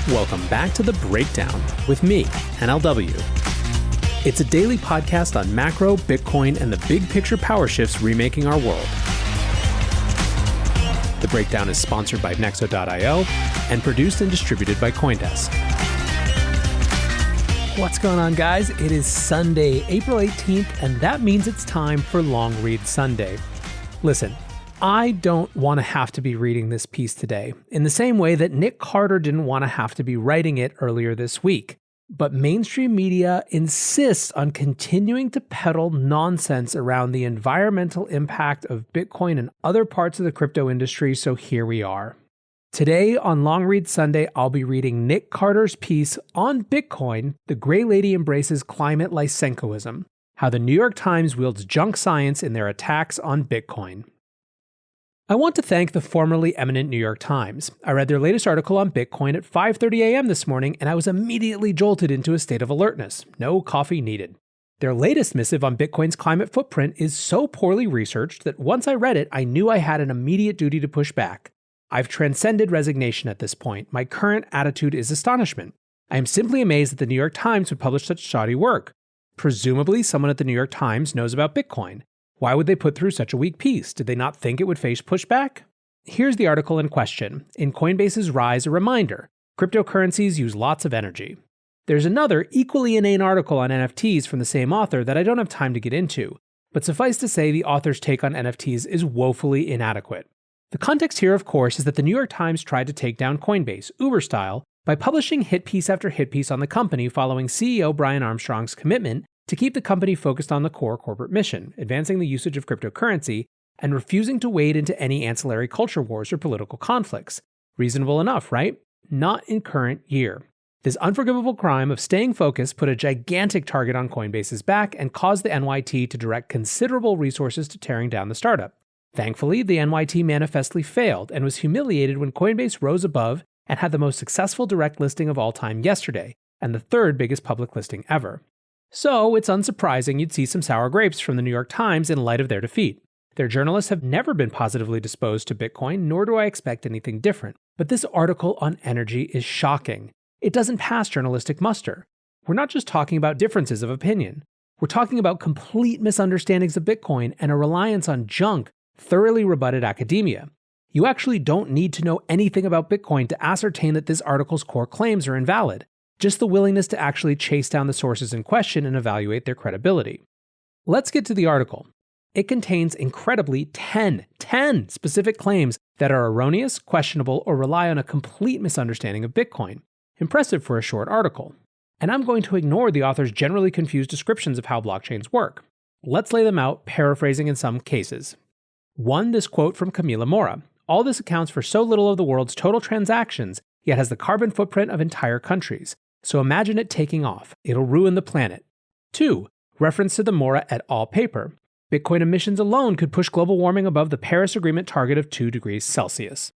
Welcome back to The Breakdown with me, NLW. It's a daily podcast on macro, Bitcoin, and the big picture power shifts remaking our world. The Breakdown is sponsored by Nexo.io and produced and distributed by CoinDesk. What's going on, guys? It is Sunday, April 18th, and that means it's time for Long Read Sunday. Listen, I don't want to have to be reading this piece today, in the same way that Nic Carter didn't want to have to be writing it earlier this week. But mainstream media insists on continuing to peddle nonsense around the environmental impact of Bitcoin and other parts of the crypto industry, so here we are. Today on Long Read Sunday, I'll be reading Nic Carter's piece on Bitcoin, The Gray Lady Embraces Climate Lysenkoism, how the New York Times wields junk science in their attacks on Bitcoin. I want to thank the formerly eminent New York Times. I read their latest article on Bitcoin at 5:30 a.m. this morning, and I was immediately jolted into a state of alertness. No coffee needed. Their latest missive on Bitcoin's climate footprint is so poorly researched that once I read it, I knew I had an immediate duty to push back. I've transcended resignation at this point. My current attitude is astonishment. I am simply amazed that the New York Times would publish such shoddy work. Presumably, someone at the New York Times knows about Bitcoin. Why would they put through such a weak piece? Did they not think it would face pushback? Here's the article in question. In Coinbase's rise, a reminder. Cryptocurrencies use lots of energy. There's another equally inane article on NFTs from the same author that I don't have time to get into, but suffice to say the author's take on NFTs is woefully inadequate. The context here, of course, is that the New York Times tried to take down Coinbase, Uber style, by publishing hit piece after hit piece on the company following CEO Brian Armstrong's commitment to keep the company focused on the core corporate mission, advancing the usage of cryptocurrency, and refusing to wade into any ancillary culture wars or political conflicts. Reasonable enough, right? Not in current year. This unforgivable crime of staying focused put a gigantic target on Coinbase's back and caused the NYT to direct considerable resources to tearing down the startup. Thankfully, the NYT manifestly failed and was humiliated when Coinbase rose above and had the most successful direct listing of all time yesterday, and the third biggest public listing ever. So, it's unsurprising you'd see some sour grapes from the New York Times in light of their defeat. Their journalists have never been positively disposed to Bitcoin, nor do I expect anything different. But this article on energy is shocking. It doesn't pass journalistic muster. We're not just talking about differences of opinion. We're talking about complete misunderstandings of Bitcoin and a reliance on junk, thoroughly rebutted academia. You actually don't need to know anything about Bitcoin to ascertain that this article's core claims are invalid. Just the willingness to actually chase down the sources in question and evaluate their credibility. Let's get to the article. It contains incredibly 10 specific claims that are erroneous, questionable, or rely on a complete misunderstanding of Bitcoin. Impressive for a short article. And I'm going to ignore the author's generally confused descriptions of how blockchains work. Let's lay them out, paraphrasing in some cases. 1. This quote from Camila Mora. All this accounts for so little of the world's total transactions, yet has the carbon footprint of entire countries. So imagine it taking off. It'll ruin the planet. 2. Reference to the Mora et al. Paper. Bitcoin emissions alone could push global warming above the Paris Agreement target of 2 degrees Celsius.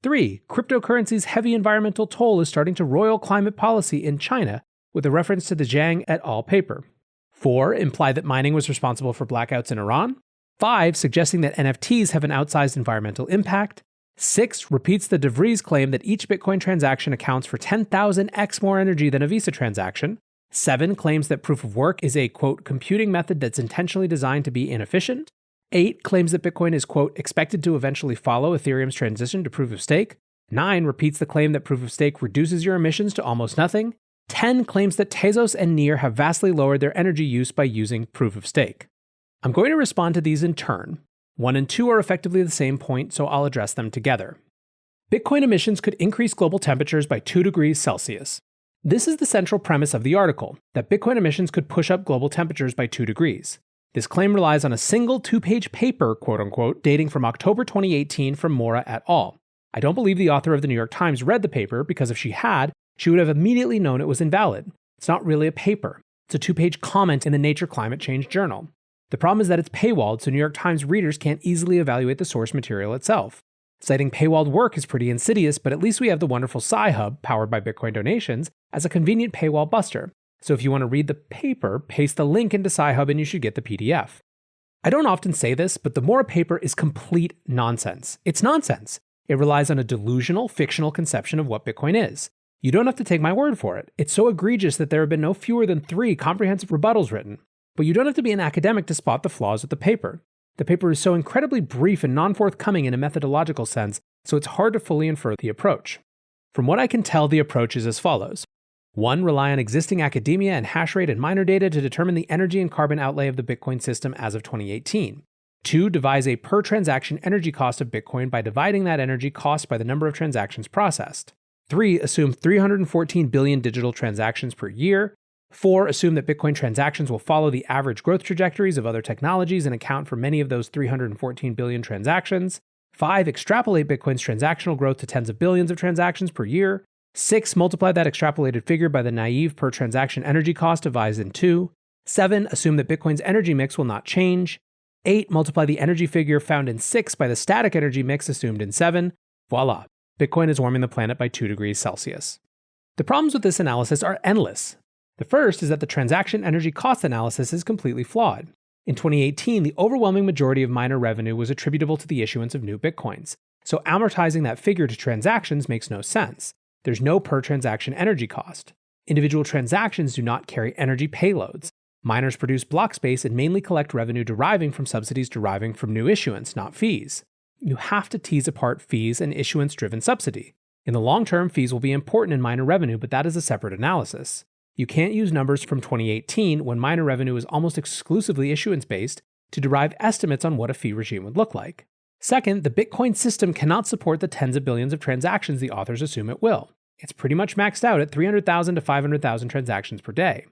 3. Cryptocurrency's heavy environmental toll is starting to roil climate policy in China, with a reference to the Zhang et al. Paper. 4. Imply that mining was responsible for blackouts in Iran. 5. Suggesting that NFTs have an outsized environmental impact. 6. Repeats the De Vries claim that each Bitcoin transaction accounts for 10,000x more energy than a Visa transaction. 7. Claims that proof of work is a, quote, computing method that's intentionally designed to be inefficient. 8. Claims that Bitcoin is, quote, expected to eventually follow Ethereum's transition to proof of stake. 9. Repeats the claim that proof of stake reduces your emissions to almost nothing. 10. Claims that Tezos and Near have vastly lowered their energy use by using proof of stake. I'm going to respond to these in turn. 1 and 2 are effectively the same point, so I'll address them together. Bitcoin emissions could increase global temperatures by 2 degrees Celsius. This is the central premise of the article, that Bitcoin emissions could push up global temperatures by 2 degrees. This claim relies on a single 2-page paper, quote-unquote, dating from October 2018 from Mora et al. I don't believe the author of the New York Times read the paper, because if she had, she would have immediately known it was invalid. It's not really a paper. It's a 2-page comment in the Nature Climate Change Journal. The problem is that it's paywalled, so New York Times readers can't easily evaluate the source material itself. Citing paywalled work is pretty insidious, but at least we have the wonderful Sci-Hub, powered by Bitcoin donations, as a convenient paywall buster. So if you want to read the paper, paste the link into Sci-Hub and you should get the PDF. I don't often say this, but the Mora paper is complete nonsense. It's nonsense. It relies on a delusional, fictional conception of what Bitcoin is. You don't have to take my word for it. It's so egregious that there have been no fewer than 3 comprehensive rebuttals written. But you don't have to be an academic to spot the flaws with the paper. The paper is so incredibly brief and non-forthcoming in a methodological sense, so it's hard to fully infer the approach. From what I can tell, the approach is as follows. 1. Rely on existing academia and hash rate and miner data to determine the energy and carbon outlay of the Bitcoin system as of 2018. 2. Devise a per-transaction energy cost of Bitcoin by dividing that energy cost by the number of transactions processed. 3. Assume 314 billion digital transactions per year. 4. Assume that Bitcoin transactions will follow the average growth trajectories of other technologies and account for many of those 314 billion transactions. 5. Extrapolate Bitcoin's transactional growth to tens of billions of transactions per year. 6. Multiply that extrapolated figure by the naive per transaction energy cost divided in 2. 7. Assume that Bitcoin's energy mix will not change. 8. Multiply the energy figure found in 6 by the static energy mix assumed in 7. Voila! Bitcoin is warming the planet by 2 degrees Celsius. The problems with this analysis are endless. The first is that the transaction energy cost analysis is completely flawed. In 2018, the overwhelming majority of miner revenue was attributable to the issuance of new Bitcoins, so amortizing that figure to transactions makes no sense. There's no per-transaction energy cost. Individual transactions do not carry energy payloads. Miners produce block space and mainly collect revenue deriving from subsidies deriving from new issuance, not fees. You have to tease apart fees and issuance-driven subsidy. In the long term, fees will be important in miner revenue, but that is a separate analysis. You can't use numbers from 2018, when miner revenue is almost exclusively issuance-based, to derive estimates on what a fee regime would look like. Second, the Bitcoin system cannot support the tens of billions of transactions the authors assume it will. It's pretty much maxed out at 300,000 to 500,000 transactions per day.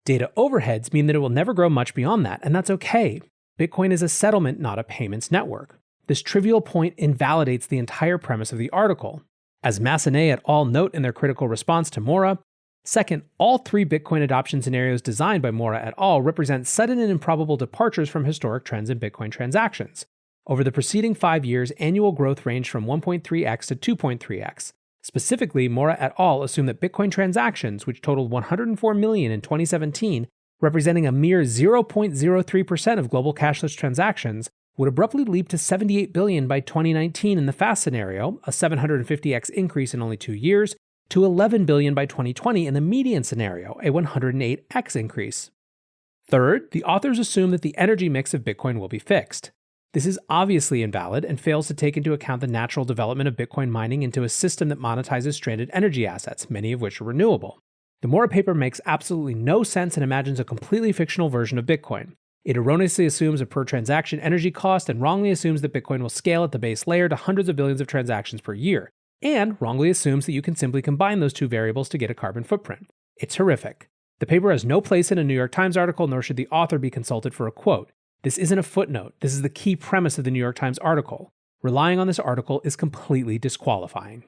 Data overheads mean that it will never grow much beyond that, and that's okay. Bitcoin is a settlement, not a payments network. This trivial point invalidates the entire premise of the article. As Massenet et al. Note in their critical response to Mora, second, all 3 Bitcoin adoption scenarios designed by Mora et al. Represent sudden and improbable departures from historic trends in Bitcoin transactions. Over the preceding 5 years, annual growth ranged from 1.3x to 2.3x. Specifically, Mora et al. Assume that Bitcoin transactions, which totaled 104 million in 2017, representing a mere 0.03% of global cashless transactions, would abruptly leap to 78 billion by 2019 in the fast scenario, a 750x increase in only 2 years, to 11 billion by 2020 in the median scenario, a 108x increase. Third, the authors assume that the energy mix of Bitcoin will be fixed. This is obviously invalid and fails to take into account the natural development of Bitcoin mining into a system that monetizes stranded energy assets, many of which are renewable. The Mora paper makes absolutely no sense and imagines a completely fictional version of Bitcoin. It erroneously assumes a per-transaction energy cost and wrongly assumes that Bitcoin will scale at the base layer to hundreds of billions of transactions per year, and wrongly assumes that you can simply combine those 2 variables to get a carbon footprint. It's horrific. The paper has no place in a New York Times article, nor should the author be consulted for a quote. This isn't a footnote. This is the key premise of the New York Times article. Relying on this article is completely disqualifying.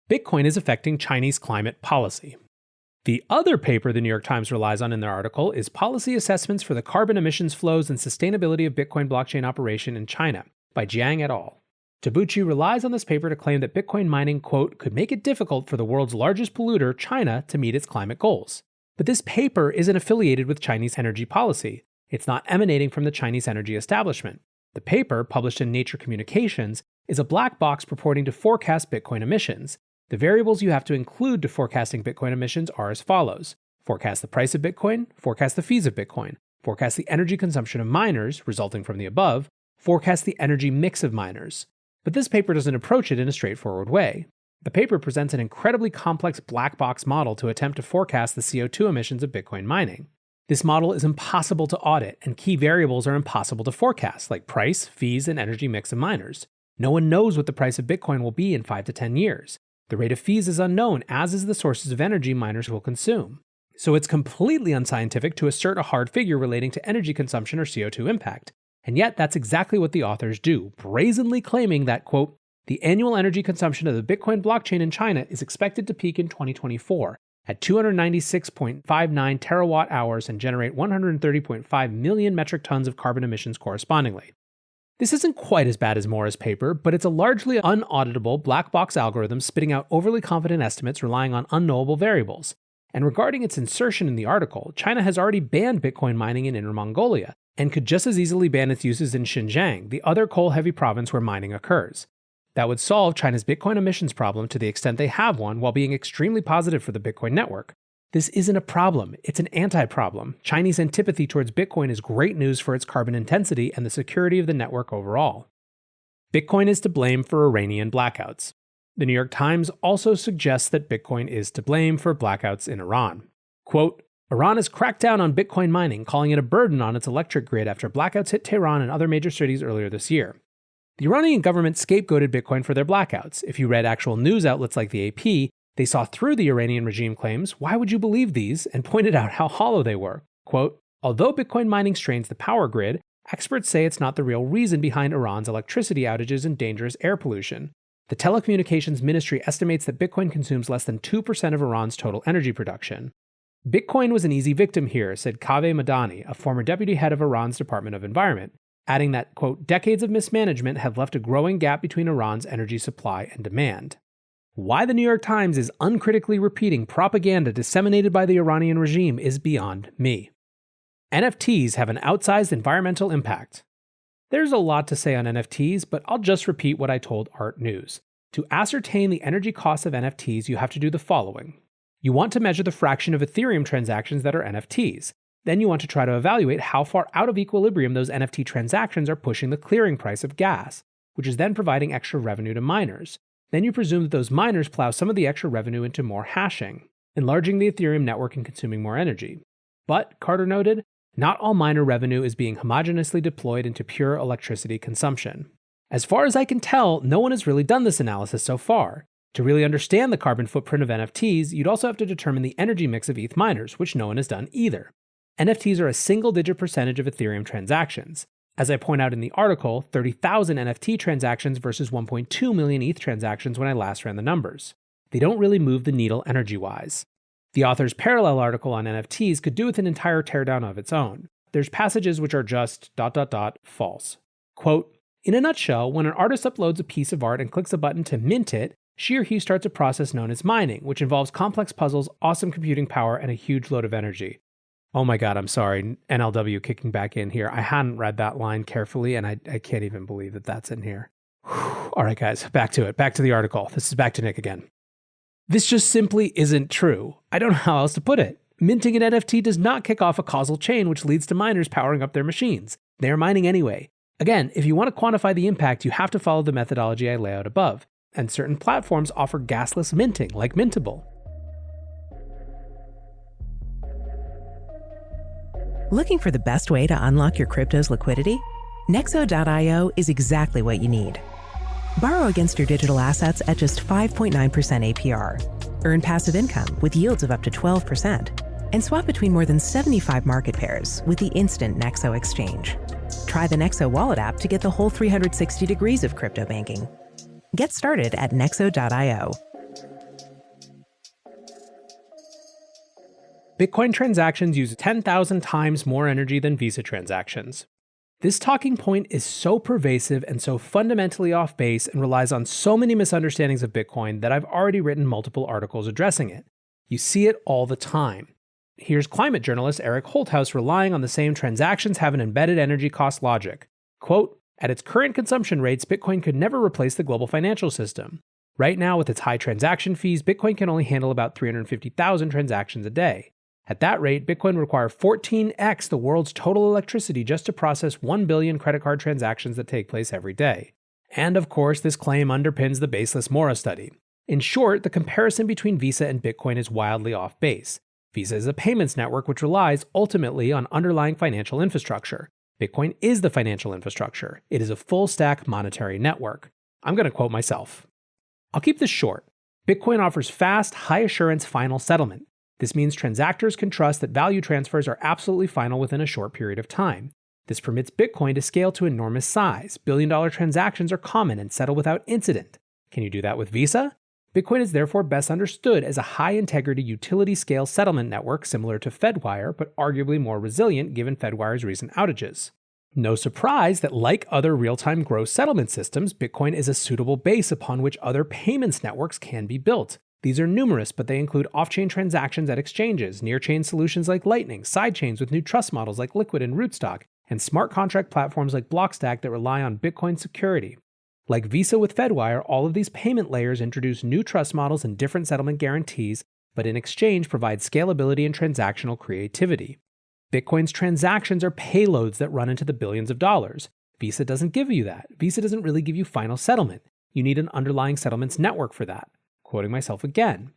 Bitcoin is affecting Chinese climate policy. The other paper the New York Times relies on in their article is Policy Assessments for the Carbon Emissions Flows and Sustainability of Bitcoin Blockchain Operation in China by Jiang et al. Tabuchi relies on this paper to claim that Bitcoin mining, quote, could make it difficult for the world's largest polluter, China, to meet its climate goals. But this paper isn't affiliated with Chinese energy policy. It's not emanating from the Chinese energy establishment. The paper, published in Nature Communications, is a black box purporting to forecast Bitcoin emissions. The variables you have to include to forecasting Bitcoin emissions are as follows. Forecast the price of Bitcoin, forecast the fees of Bitcoin, forecast the energy consumption of miners, resulting from the above, forecast the energy mix of miners. But this paper doesn't approach it in a straightforward way. The paper presents an incredibly complex black box model to attempt to forecast the CO2 emissions of Bitcoin mining. This model is impossible to audit, and key variables are impossible to forecast, like price, fees, and energy mix of miners. No one knows what the price of Bitcoin will be in 5 to 10 years. The rate of fees is unknown, as is the sources of energy miners will consume. So it's completely unscientific to assert a hard figure relating to energy consumption or CO2 impact. And yet that's exactly what the authors do, brazenly claiming that, quote, the annual energy consumption of the Bitcoin blockchain in China is expected to peak in 2024 at 296.59 terawatt hours and generate 130.5 million metric tons of carbon emissions correspondingly. This isn't quite as bad as Mora's paper, but it's a largely unauditable black box algorithm spitting out overly confident estimates relying on unknowable variables. And regarding its insertion in the article, China has already banned Bitcoin mining in Inner Mongolia, and could just as easily ban its uses in Xinjiang, the other coal-heavy province where mining occurs. That would solve China's Bitcoin emissions problem to the extent they have one while being extremely positive for the Bitcoin network. This isn't a problem, it's an anti-problem. Chinese antipathy towards Bitcoin is great news for its carbon intensity and the security of the network overall. Bitcoin is to blame for Iranian blackouts. The New York Times also suggests that Bitcoin is to blame for blackouts in Iran. Quote, Iran has cracked down on Bitcoin mining, calling it a burden on its electric grid after blackouts hit Tehran and other major cities earlier this year. The Iranian government scapegoated Bitcoin for their blackouts. If you read actual news outlets like the AP, they saw through the Iranian regime claims, why would you believe these, and pointed out how hollow they were. Quote, although Bitcoin mining strains the power grid, experts say it's not the real reason behind Iran's electricity outages and dangerous air pollution. The telecommunications ministry estimates that Bitcoin consumes less than 2% of Iran's total energy production. Bitcoin was an easy victim here, said Kaveh Madani, a former deputy head of Iran's Department of Environment, adding that, quote, decades of mismanagement have left a growing gap between Iran's energy supply and demand. Why the New York Times is uncritically repeating propaganda disseminated by the Iranian regime is beyond me. NFTs have an outsized environmental impact. There's a lot to say on NFTs, but I'll just repeat what I told Art News. To ascertain the energy costs of NFTs, you have to do the following. You want to measure the fraction of Ethereum transactions that are NFTs. Then you want to try to evaluate how far out of equilibrium those NFT transactions are pushing the clearing price of gas, which is then providing extra revenue to miners. Then you presume that those miners plow some of the extra revenue into more hashing, enlarging the Ethereum network and consuming more energy. But, Carter noted, not all miner revenue is being homogeneously deployed into pure electricity consumption. As far as I can tell, no one has really done this analysis so far. To really understand the carbon footprint of NFTs, you'd also have to determine the energy mix of ETH miners, which no one has done either. NFTs are a single-digit percentage of Ethereum transactions. As I point out in the article, 30,000 NFT transactions versus 1.2 million ETH transactions when I last ran the numbers. They don't really move the needle energy-wise. The author's parallel article on NFTs could do with an entire teardown of its own. There's passages which are just ... false. Quote, in a nutshell, when an artist uploads a piece of art and clicks a button to mint it, she or he starts a process known as mining, which involves complex puzzles, awesome computing power, and a huge load of energy. Oh my god, I'm sorry, NLW kicking back in here. I hadn't read that line carefully, and I can't even believe that that's in here. Whew. All right, guys, back to it. Back to the article. This is back to Nick again. This just simply isn't true. I don't know how else to put it. Minting an NFT does not kick off a causal chain which leads to miners powering up their machines. They are mining anyway. Again, if you want to quantify the impact, you have to follow the methodology I lay out above. And certain platforms offer gasless minting, like Mintable. Looking for the best way to unlock your crypto's liquidity? Nexo.io is exactly what you need. Borrow against your digital assets at just 5.9% APR. Earn passive income with yields of up to 12%. And swap between more than 75 market pairs with the instant Nexo exchange. Try the Nexo wallet app to get the whole 360 degrees of crypto banking. Get started at Nexo.io. Bitcoin transactions use 10,000 times more energy than Visa transactions. This talking point is so pervasive and so fundamentally off base and relies on so many misunderstandings of Bitcoin that I've already written multiple articles addressing it. You see it all the time. Here's climate journalist Eric Holthaus relying on the same transactions have an embedded energy cost logic. Quote, at its current consumption rates, Bitcoin could never replace the global financial system. Right now, with its high transaction fees, Bitcoin can only handle about 350,000 transactions a day. At that rate, Bitcoin would require 14x the world's total electricity just to process 1 billion credit card transactions that take place every day. And of course, this claim underpins the baseless Mora study. In short, the comparison between Visa and Bitcoin is wildly off base. Visa is a payments network which relies ultimately on underlying financial infrastructure. Bitcoin is the financial infrastructure. It is a full-stack monetary network. I'm going to quote myself. I'll keep this short. Bitcoin offers fast, high-assurance final settlement. This means transactors can trust that value transfers are absolutely final within a short period of time. This permits Bitcoin to scale to enormous size. Billion-dollar transactions are common and settle without incident. Can you do that with Visa? Bitcoin is therefore best understood as a high-integrity utility-scale settlement network similar to Fedwire, but arguably more resilient given Fedwire's recent outages. No surprise that like other real-time gross settlement systems, Bitcoin is a suitable base upon which other payments networks can be built. These are numerous, but they include off-chain transactions at exchanges, near-chain solutions like Lightning, sidechains with new trust models like Liquid and Rootstock, and smart contract platforms like Blockstack that rely on Bitcoin security. Like Visa with Fedwire, all of these payment layers introduce new trust models and different settlement guarantees, but in exchange provide scalability and transactional creativity. Bitcoin's transactions are payloads that run into the billions of dollars. Visa doesn't give you that. Visa doesn't really give you final settlement. You need an underlying settlements network for that. Quoting myself again.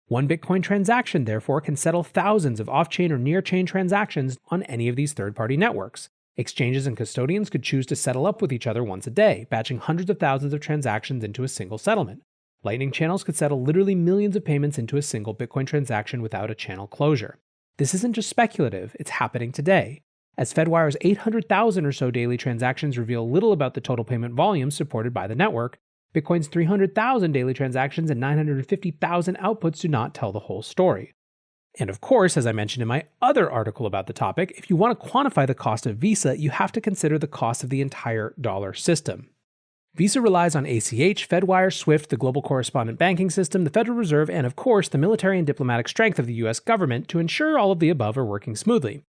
One Bitcoin transaction, therefore, can settle thousands of off-chain or near-chain transactions on any of these third-party networks. Exchanges and custodians could choose to settle up with each other once a day, batching hundreds of thousands of transactions into a single settlement. Lightning channels could settle literally millions of payments into a single Bitcoin transaction without a channel closure. This isn't just speculative, it's happening today. As Fedwire's 800,000 or so daily transactions reveal little about the total payment volume supported by the network, Bitcoin's 300,000 daily transactions and 950,000 outputs do not tell the whole story. And of course, as I mentioned in my other article about the topic, if you want to quantify the cost of Visa, you have to consider the cost of the entire dollar system. Visa relies on ACH, Fedwire, SWIFT, the global correspondent banking system, the Federal Reserve, and of course, the military and diplomatic strength of the US government to ensure all of the above are working smoothly.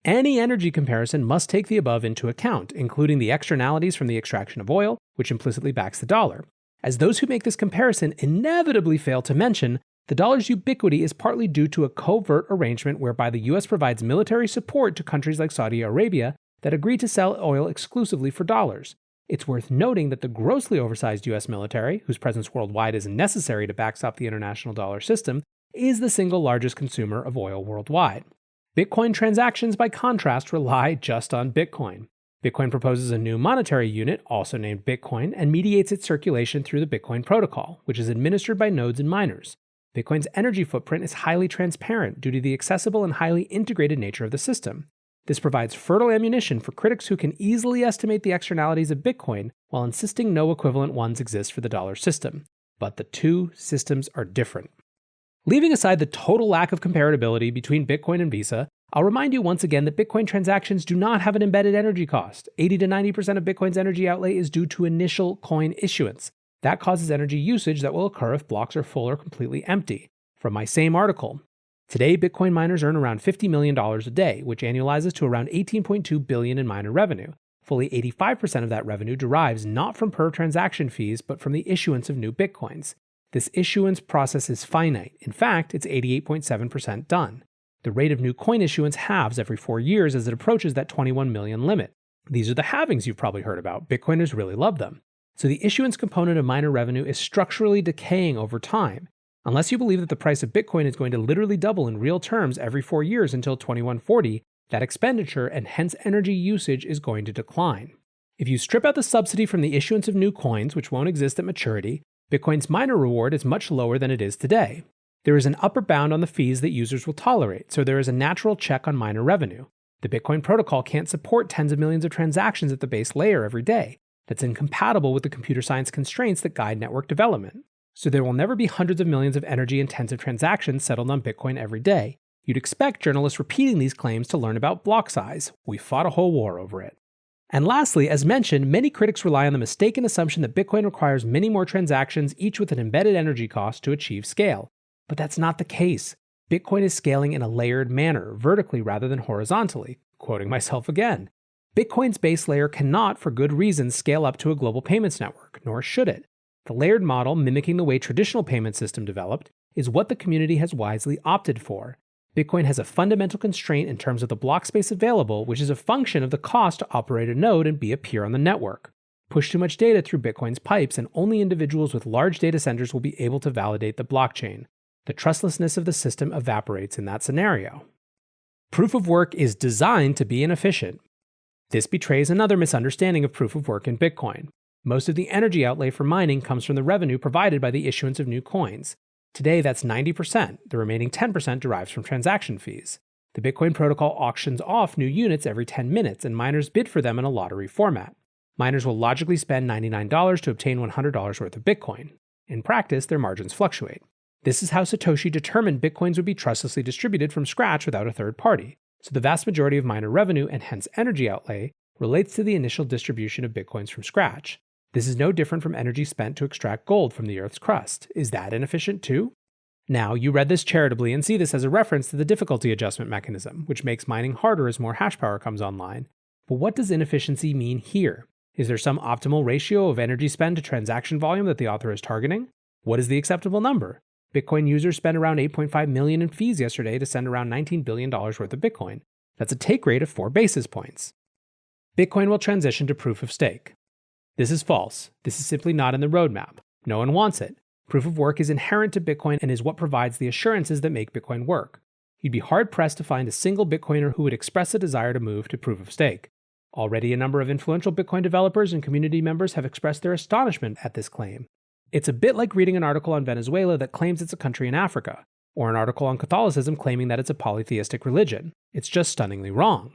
Any energy comparison must take the above into account, including the externalities from the extraction of oil, which implicitly backs the dollar. As those who make this comparison inevitably fail to mention, the dollar's ubiquity is partly due to a covert arrangement whereby the US provides military support to countries like Saudi Arabia that agree to sell oil exclusively for dollars. It's worth noting that the grossly oversized US military, whose presence worldwide is necessary to backstop the international dollar system, is the single largest consumer of oil worldwide. Bitcoin transactions, by contrast, rely just on Bitcoin. Bitcoin proposes a new monetary unit, also named Bitcoin, and mediates its circulation through the Bitcoin protocol, which is administered by nodes and miners. Bitcoin's energy footprint is highly transparent due to the accessible and highly integrated nature of the system. This provides fertile ammunition for critics who can easily estimate the externalities of Bitcoin while insisting no equivalent ones exist for the dollar system. But the two systems are different. Leaving aside the total lack of comparability between Bitcoin and Visa, I'll remind you once again that Bitcoin transactions do not have an embedded energy cost. 80 to 90% of Bitcoin's energy outlay is due to initial coin issuance. That causes energy usage that will occur if blocks are full or completely empty. From my same article, today Bitcoin miners earn around $50 million a day, which annualizes to around $18.2 billion in miner revenue. Fully 85% of that revenue derives not from per transaction fees, but from the issuance of new Bitcoins. This issuance process is finite. In fact, it's 88.7% done. The rate of new coin issuance halves every 4 years as it approaches that 21 million limit. These are the halvings you've probably heard about. Bitcoiners really love them. So the issuance component of miner revenue is structurally decaying over time. Unless you believe that the price of Bitcoin is going to literally double in real terms every 4 years until 2140, that expenditure and hence energy usage is going to decline. If you strip out the subsidy from the issuance of new coins, which won't exist at maturity, Bitcoin's miner reward is much lower than it is today. There is an upper bound on the fees that users will tolerate, so there is a natural check on miner revenue. The Bitcoin protocol can't support tens of millions of transactions at the base layer every day. That's incompatible with the computer science constraints that guide network development. So there will never be hundreds of millions of energy-intensive transactions settled on Bitcoin every day. You'd expect journalists repeating these claims to learn about block size. We fought a whole war over it. And lastly, as mentioned, many critics rely on the mistaken assumption that Bitcoin requires many more transactions, each with an embedded energy cost, to achieve scale. But that's not the case. Bitcoin is scaling in a layered manner, vertically rather than horizontally. Quoting myself again. Bitcoin's base layer cannot, for good reasons, scale up to a global payments network, nor should it. The layered model, mimicking the way traditional payment system developed, is what the community has wisely opted for. Bitcoin has a fundamental constraint in terms of the block space available, which is a function of the cost to operate a node and be a peer on the network. Push too much data through Bitcoin's pipes, and only individuals with large data centers will be able to validate the blockchain. The trustlessness of the system evaporates in that scenario. Proof of work is designed to be inefficient. This betrays another misunderstanding of proof of work in Bitcoin. Most of the energy outlay for mining comes from the revenue provided by the issuance of new coins. Today, that's 90%. The remaining 10% derives from transaction fees. The Bitcoin protocol auctions off new units every 10 minutes, and miners bid for them in a lottery format. Miners will logically spend $99 to obtain $100 worth of Bitcoin. In practice, their margins fluctuate. This is how Satoshi determined Bitcoins would be trustlessly distributed from scratch without a third party. So the vast majority of miner revenue, and hence energy outlay, relates to the initial distribution of Bitcoins from scratch. This is no different from energy spent to extract gold from the Earth's crust. Is that inefficient too? Now, you read this charitably and see this as a reference to the difficulty adjustment mechanism, which makes mining harder as more hash power comes online. But what does inefficiency mean here? Is there some optimal ratio of energy spend to transaction volume that the author is targeting? What is the acceptable number? Bitcoin users spent around $8.5 million in fees yesterday to send around $19 billion worth of Bitcoin. That's a take rate of 4 basis points. Bitcoin will transition to proof of stake. This is false. This is simply not in the roadmap. No one wants it. Proof of work is inherent to Bitcoin and is what provides the assurances that make Bitcoin work. You'd be hard-pressed to find a single Bitcoiner who would express a desire to move to proof of stake. Already a number of influential Bitcoin developers and community members have expressed their astonishment at this claim. It's a bit like reading an article on Venezuela that claims it's a country in Africa, or an article on Catholicism claiming that it's a polytheistic religion. It's just stunningly wrong.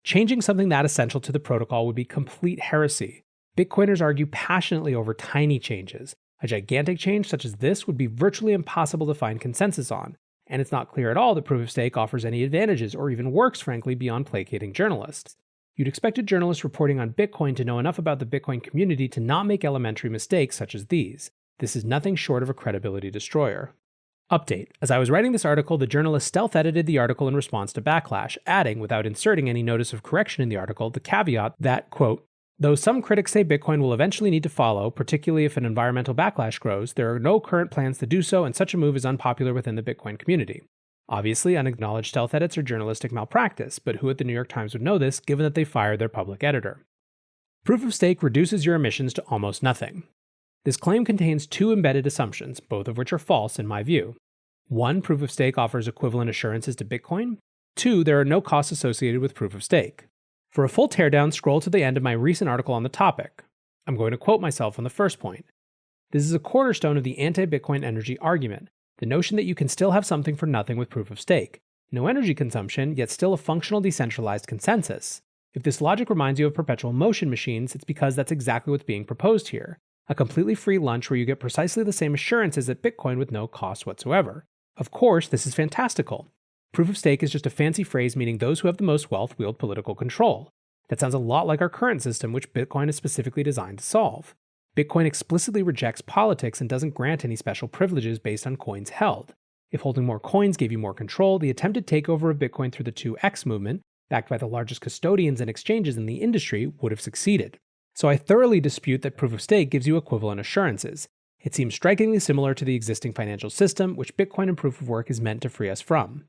Changing something that essential to the protocol would be complete heresy. Bitcoiners argue passionately over tiny changes. A gigantic change such as this would be virtually impossible to find consensus on, and it's not clear at all that proof of stake offers any advantages or even works, frankly, beyond placating journalists. You'd expect a journalist reporting on Bitcoin to know enough about the Bitcoin community to not make elementary mistakes such as these. This is nothing short of a credibility destroyer. Update. As I was writing this article, the journalist stealth-edited the article in response to backlash, adding, without inserting any notice of correction in the article, the caveat that, quote, though some critics say Bitcoin will eventually need to follow, particularly if an environmental backlash grows, there are no current plans to do so, and such a move is unpopular within the Bitcoin community. Obviously, unacknowledged stealth edits are journalistic malpractice, but who at the New York Times would know this, given that they fired their public editor? Proof of stake reduces your emissions to almost nothing. This claim contains 2 embedded assumptions, both of which are false in my view. 1, proof of stake offers equivalent assurances to Bitcoin. 2, there are no costs associated with proof of stake. For a full teardown, scroll to the end of my recent article on the topic. I'm going to quote myself on the first point. This is a cornerstone of the anti-Bitcoin energy argument, the notion that you can still have something for nothing with proof of stake. No energy consumption, yet still a functional decentralized consensus. If this logic reminds you of perpetual motion machines, it's because that's exactly what's being proposed here. A completely free lunch where you get precisely the same assurances as Bitcoin with no cost whatsoever. Of course, this is fantastical. Proof of stake is just a fancy phrase meaning those who have the most wealth wield political control. That sounds a lot like our current system, which Bitcoin is specifically designed to solve. Bitcoin explicitly rejects politics and doesn't grant any special privileges based on coins held. If holding more coins gave you more control, the attempted takeover of Bitcoin through the 2x movement, backed by the largest custodians and exchanges in the industry, would have succeeded. So I thoroughly dispute that proof of stake gives you equivalent assurances. It seems strikingly similar to the existing financial system, which Bitcoin and proof of work is meant to free us from.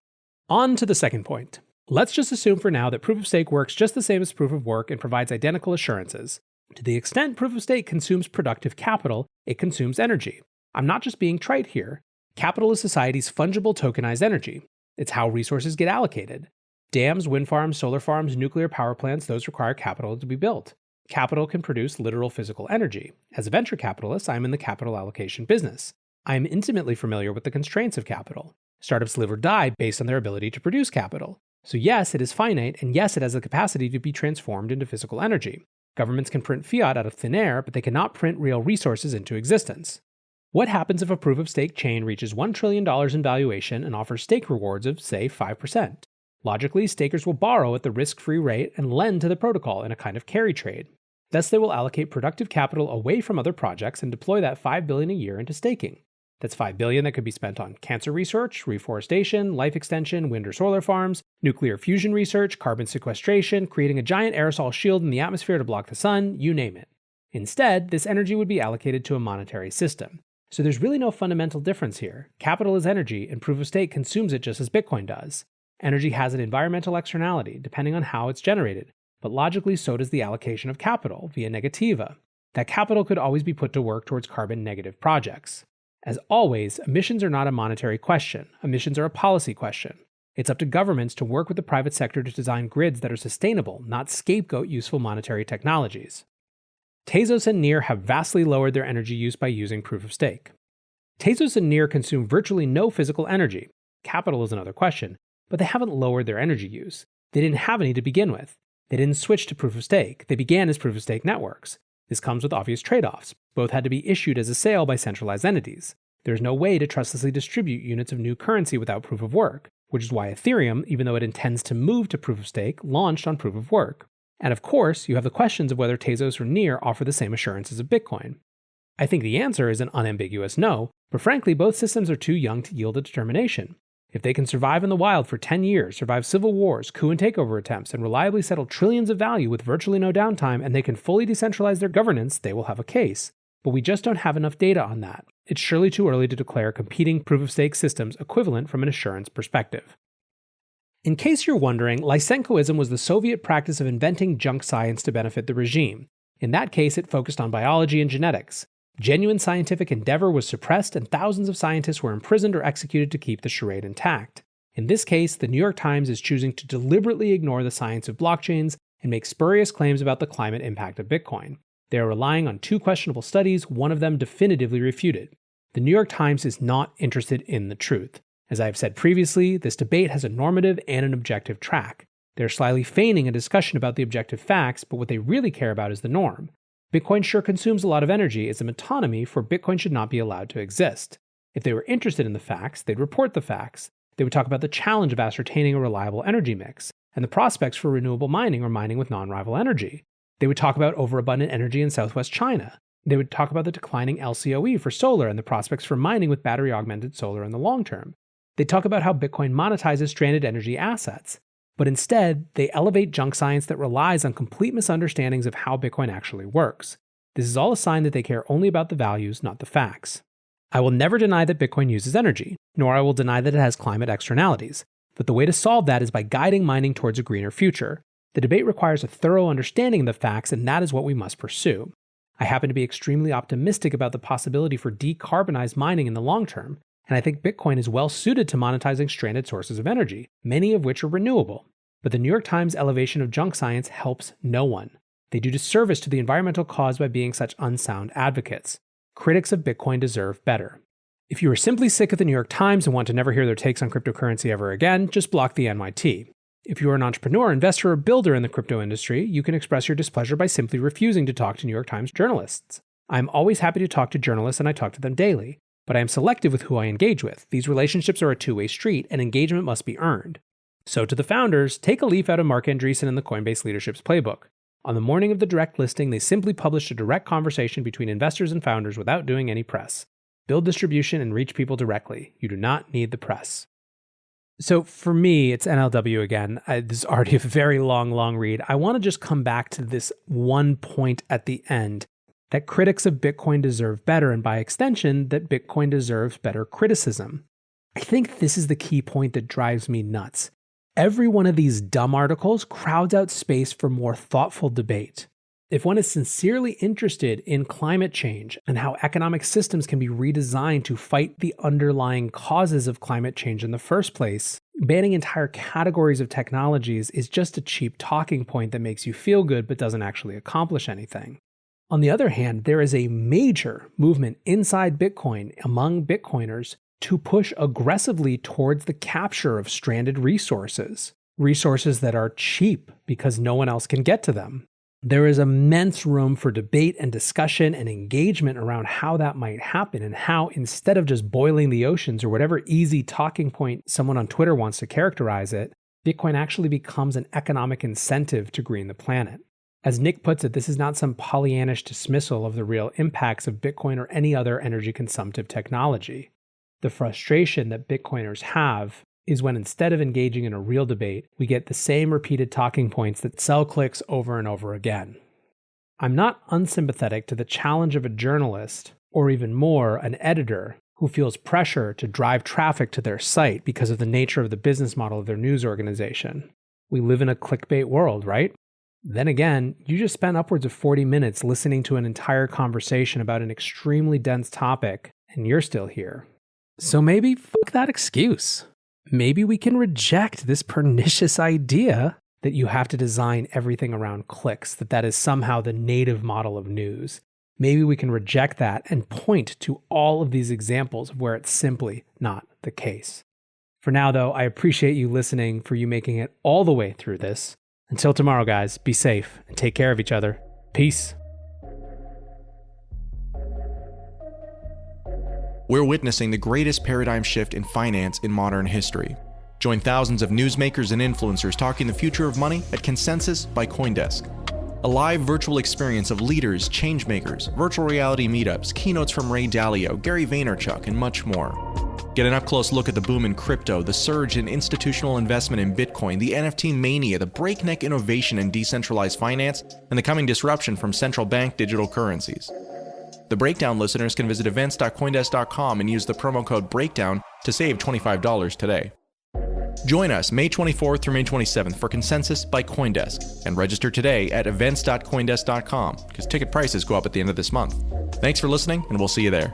On to the second point. Let's just assume for now that proof of stake works just the same as proof of work and provides identical assurances. To the extent proof of stake consumes productive capital, it consumes energy. I'm not just being trite here. Capital is society's fungible tokenized energy. It's how resources get allocated. Dams, wind farms, solar farms, nuclear power plants, those require capital to be built. Capital can produce literal physical energy. As a venture capitalist, I'm in the capital allocation business. I am intimately familiar with the constraints of capital. Startups live or die based on their ability to produce capital. So yes, it is finite, and yes, it has the capacity to be transformed into physical energy. Governments can print fiat out of thin air, but they cannot print real resources into existence. What happens if a proof of stake chain reaches $1 trillion in valuation and offers stake rewards of, say, 5%? Logically, stakers will borrow at the risk-free rate and lend to the protocol in a kind of carry trade. Thus, they will allocate productive capital away from other projects and deploy that $5 billion a year into staking. That's $5 billion that could be spent on cancer research, reforestation, life extension, wind or solar farms, nuclear fusion research, carbon sequestration, creating a giant aerosol shield in the atmosphere to block the sun, you name it. Instead, this energy would be allocated to a monetary system. So there's really no fundamental difference here. Capital is energy, and proof of stake consumes it just as Bitcoin does. Energy has an environmental externality, depending on how it's generated, but logically so does the allocation of capital, via negativa. That capital could always be put to work towards carbon-negative projects. As always, emissions are not a monetary question. Emissions are a policy question. It's up to governments to work with the private sector to design grids that are sustainable, not scapegoat useful monetary technologies. Tezos and Near have vastly lowered their energy use by using proof of stake. Tezos and Near consume virtually no physical energy. Capital is another question, but they haven't lowered their energy use. They didn't have any to begin with. They didn't switch to proof of stake. They began as proof of stake networks. This comes with obvious trade-offs. Both had to be issued as a sale by centralized entities. There's no way to trustlessly distribute units of new currency without proof of work, which is why Ethereum, even though it intends to move to proof of stake, launched on proof of work. And of course, you have the questions of whether Tezos or Near offer the same assurances of Bitcoin. I think the answer is an unambiguous no, but frankly, both systems are too young to yield a determination. If they can survive in the wild for 10 years, survive civil wars, coup and takeover attempts, and reliably settle trillions of value with virtually no downtime, and they can fully decentralize their governance, they will have a case. But we just don't have enough data on that. It's surely too early to declare competing proof-of-stake systems equivalent from an assurance perspective. In case you're wondering, Lysenkoism was the Soviet practice of inventing junk science to benefit the regime. In that case, it focused on biology and genetics. Genuine scientific endeavor was suppressed, and thousands of scientists were imprisoned or executed to keep the charade intact. In this case, the New York Times is choosing to deliberately ignore the science of blockchains and make spurious claims about the climate impact of Bitcoin. They are relying on two questionable studies, one of them definitively refuted. The New York Times is not interested in the truth. As I have said previously, this debate has a normative and an objective track. They're slyly feigning a discussion about the objective facts, but what they really care about is the norm. Bitcoin sure consumes a lot of energy as a metonymy for Bitcoin should not be allowed to exist. If they were interested in the facts, they'd report the facts. They would talk about the challenge of ascertaining a reliable energy mix, and the prospects for renewable mining or mining with non-rival energy. They would talk about overabundant energy in southwest China. They would talk about the declining LCOE for solar and the prospects for mining with battery-augmented solar in the long term. They talk about how Bitcoin monetizes stranded energy assets. But instead, they elevate junk science that relies on complete misunderstandings of how Bitcoin actually works. This is all a sign that they care only about the values, not the facts. I will never deny that Bitcoin uses energy, nor I will deny that it has climate externalities. But the way to solve that is by guiding mining towards a greener future. The debate requires a thorough understanding of the facts, and that is what we must pursue. I happen to be extremely optimistic about the possibility for decarbonized mining in the long term, and I think Bitcoin is well suited to monetizing stranded sources of energy, many of which are renewable. But the New York Times elevation of junk science helps no one. They do disservice to the environmental cause by being such unsound advocates. Critics of Bitcoin deserve better. If you are simply sick of the New York Times and want to never hear their takes on cryptocurrency ever again, just block the NYT. If you are an entrepreneur, investor, or builder in the crypto industry, you can express your displeasure by simply refusing to talk to New York Times journalists. I am always happy to talk to journalists, and I talk to them daily. But I am selective with who I engage with. These relationships are a two-way street, and engagement must be earned. So to the founders, take a leaf out of Mark Andreessen and the Coinbase Leadership's playbook. On the morning of the direct listing, they simply published a direct conversation between investors and founders without doing any press. Build distribution and reach people directly. You do not need the press. So for me, it's NLW again. This is already a very long read. I want to just come back to this one point at the end, that critics of Bitcoin deserve better, and by extension, that Bitcoin deserves better criticism. I think this is the key point that drives me nuts. Every one of these dumb articles crowds out space for more thoughtful debate. If one is sincerely interested in climate change and how economic systems can be redesigned to fight the underlying causes of climate change in the first place, banning entire categories of technologies is just a cheap talking point that makes you feel good but doesn't actually accomplish anything. On the other hand, there is a major movement inside Bitcoin among Bitcoiners to push aggressively towards the capture of stranded resources that are cheap because no one else can get to them. There is immense room for debate and discussion and engagement around how that might happen, and how, instead of just boiling the oceans or whatever easy talking point someone on Twitter wants to characterize it, Bitcoin actually becomes an economic incentive to green the planet. As Nic puts it, this is not some Pollyannish dismissal of the real impacts of Bitcoin or any other energy consumptive technology. The frustration that Bitcoiners have is when, instead of engaging in a real debate, we get the same repeated talking points that sell clicks over and over again. I'm not unsympathetic to the challenge of a journalist, or even more, an editor, who feels pressure to drive traffic to their site because of the nature of the business model of their news organization. We live in a clickbait world, right? Then again, you just spent upwards of 40 minutes listening to an entire conversation about an extremely dense topic, and you're still here. So maybe fuck that excuse. Maybe we can reject this pernicious idea that you have to design everything around clicks, that is somehow the native model of news. Maybe we can reject that and point to all of these examples of where it's simply not the case. For now, though, I appreciate you listening, for you making it all the way through this. Until tomorrow, guys, be safe and take care of each other. Peace. We're witnessing the greatest paradigm shift in finance in modern history. Join thousands of newsmakers and influencers talking the future of money at Consensus by CoinDesk. A live virtual experience of leaders, changemakers, virtual reality meetups, keynotes from Ray Dalio, Gary Vaynerchuk, and much more. Get an up-close look at the boom in crypto, the surge in institutional investment in Bitcoin, the NFT mania, the breakneck innovation in decentralized finance, and the coming disruption from central bank digital currencies. The Breakdown listeners can visit events.coindesk.com and use the promo code BREAKDOWN to save $25 today. Join us May 24th through May 27th for Consensus by CoinDesk, and register today at events.coindesk.com because ticket prices go up at the end of this month. Thanks for listening, and we'll see you there.